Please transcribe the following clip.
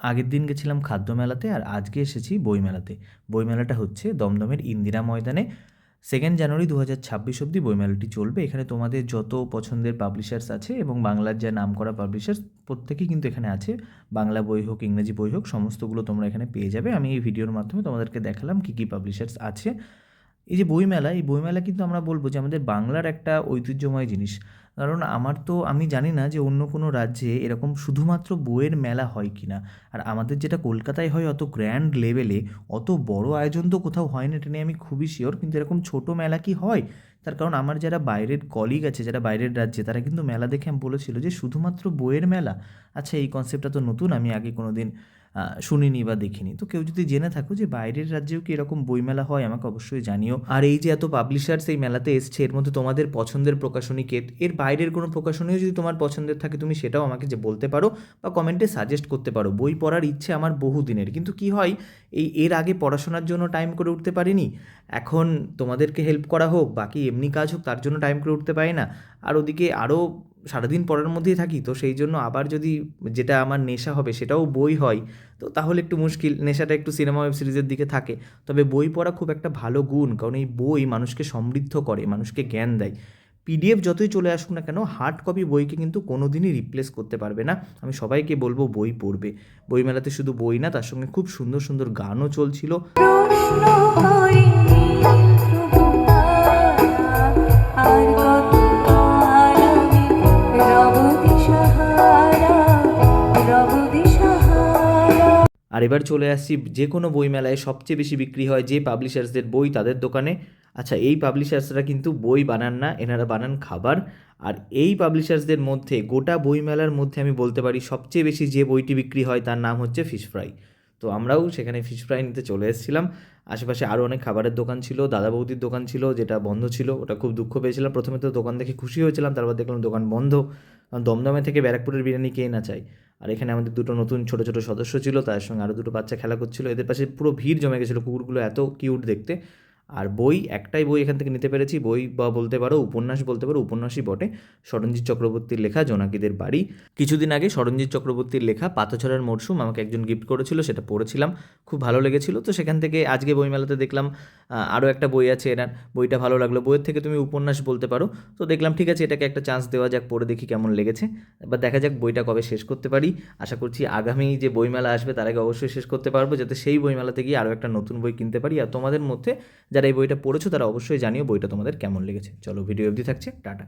আগের দিন গেছিলাম খাদ্য মেলাতে আর আজকে এসেছি বইমেলাতে। বইমেলাটা হচ্ছে দমদমের ইন্দিরা ময়দানে। 2nd জানুয়ারি 2026 অবধি বইমেলাটি চলবে। এখানে তোমাদের যত পছন্দের পাবলিশার্স আছে এবং বাংলার যা নামকরা পাবলিশার্স প্রত্যেকেই কিন্তু এখানে আছে। বাংলা বই হোক, ইংরেজি বই হোক, সমস্তগুলো তোমরা এখানে পেয়ে যাবে। আমি এই ভিডিওর মাধ্যমে তোমাদেরকে দেখালাম কী কী পাবলিশার্স আছে। এই যে বইমেলা, এই বইমেলা কিন্তু আমরা বলবো যে আমাদের বাংলার একটা ঐতিহ্যময় জিনিস। কারণ আমি জানি না যে অন্য কোনো রাজ্যে এরকম শুধুমাত্র বইয়ের মেলা হয় কি না। আর আমাদের যেটা কলকাতায় হয় অত গ্র্যান্ড লেভেলে, অত বড় আয়োজন তো কোথাও হয় না, এটা নিয়ে আমি খুবই শিওর। কিন্তু এরকম ছোটো মেলা কি হয়? তার কারণ আমার যারা বাইরের কলিগ আছে, যারা বাইরের রাজ্যে, তারা কিন্তু মেলা দেখে বলেছিল যে শুধুমাত্র বইয়ের মেলা। আচ্ছা, এই কনসেপ্টটা তো নতুন, আমি আগে কোনো দিন শুনিনি বা দেখিনি। তো কেউ যদি জেনে থাকো যে বাইরের রাজ্যেও কি এরকম বইমেলা হয়, আমাকে অবশ্যই জানিও। আর এই যে এত পাবলিশার্স এই মেলাতে এসছে, এর মধ্যে তোমাদের পছন্দের প্রকাশনী কে? এর বাইরের কোনো প্রকাশনীও যদি তোমার পছন্দের থাকে, তুমি সেটাও আমাকে যে বলতে পারো বা কমেন্টে সাজেস্ট করতে পারো। বই পড়ার ইচ্ছে আমার বহু দিনের, কিন্তু কি হয়, এর আগে পড়াশোনার জন্য টাইম করে উঠতে পারিনি। এখন তোমাদেরকে হেল্প করা হোক, বাকি এমনি কাজ হোক, তার জন্য টাইম করে উঠতে পারি না। আর ওদিকে আরও সারাদিন পড়ার মধ্যেই থাকি, তো সেই জন্য আবার যদি যেটা আমার নেশা হবে সেটাও বই হয়, তো তাহলে একটু মুশকিল। নেশাটা একটু সিনেমা ওয়েব সিরিজের দিকে থাকে। তবে বই পড়া খুব একটা ভালো গুণ, কারণ এই বই মানুষকে সমৃদ্ধ করে, মানুষকে জ্ঞান দেয়। পিডিএফ যতই চলে আসুক না কেন, হার্ড কপি বইকে কিন্তু কোনো দিনই রিপ্লেস করতে পারবে না। আমি সবাইকে বলবো বই পড়বে। বইমেলাতে শুধু বই না, তার সঙ্গে খুব সুন্দর সুন্দর গানও চলছিল। আর এবার চলে আসছি যে কোনো বইমেলায় সবচেয়ে বেশি বিক্রি হয় যে পাবলিশার্সদের বই, তাদের দোকানে। আচ্ছা, এই পাবলিশার্সরা কিন্তু বই বানান না, এনারা বানান খাবার। আর এই পাবলিশার্সদের মধ্যে গোটা বইমেলার মধ্যে আমি বলতে পারি সবচেয়ে বেশি যে বইটি বিক্রি হয় তার নাম হচ্ছে ফিশ ফ্রাই। তো আমরাও সেখানে ফিশ ফ্রাই নিতে চলে এসেছিলাম। আশেপাশে আরও অনেক খাবারের দোকান ছিল, দাদা বৌদির দোকান ছিল যেটা বন্ধ ছিল, ওটা খুব দুঃখ পেয়েছিলাম। প্রথমে তো দোকান দেখে খুশি হয়েছিলাম, তারপর দেখলাম দোকান বন্ধ। কারণ দমদমে থেকে ব্যারাকপুরের বিরিয়ানি কে না চাই। আর এখানে আমাদের দুটো নতুন ছোটো ছোটো সদস্য ছিল, তার সঙ্গে আরও দুটো বাচ্চা খেলা করছিল। এদের পাশে পুরো ভিড় জমে গেছিলো, কুকুরগুলো এত কিউট দেখতে। আর বই, একটাই বই এখান থেকে নিতে পেরেছি, বই বা বলতে পারো উপন্যাস, বলতে পারো উপন্যাসই বটে। সরঞ্জিৎ চক্রবর্তীর লেখা জোনাকিদের বাড়ি। কিছুদিন আগে সরঞ্জিৎ চক্রবর্তীর লেখা পাতাছড়ার মরশুম আমাকে একজন গিফট করেছিল, সেটা পড়েছিলাম, খুব ভালো লেগেছিল। তো সেখান থেকে আজকে বইমেলাতে দেখলাম আরও একটা বই আছে এনার, বইটা ভালো লাগলো। বইয়ের থেকে তুমি উপন্যাস বলতে পারো। তো দেখলাম ঠিক আছে, এটাকে একটা চান্স দেওয়া যাক, পড়ে দেখি কেমন লেগেছে। এবার দেখা যাক বইটা কবে শেষ করতে পারি। আশা করছি আগামী যে বইমেলা আসবে তার আগে অবশ্যই শেষ করতে পারবো, যাতে সেই বইমেলাতে গিয়ে আরও একটা নতুন বই কিনতে পারি। আর তোমাদের মধ্যে যারা এই বইটা পড়েছো তারা অবশ্যই জানিও বইটা তোমাদের কেমন লেগেছে। চলো, ভিডিও অবধি থাকছে, টাটা।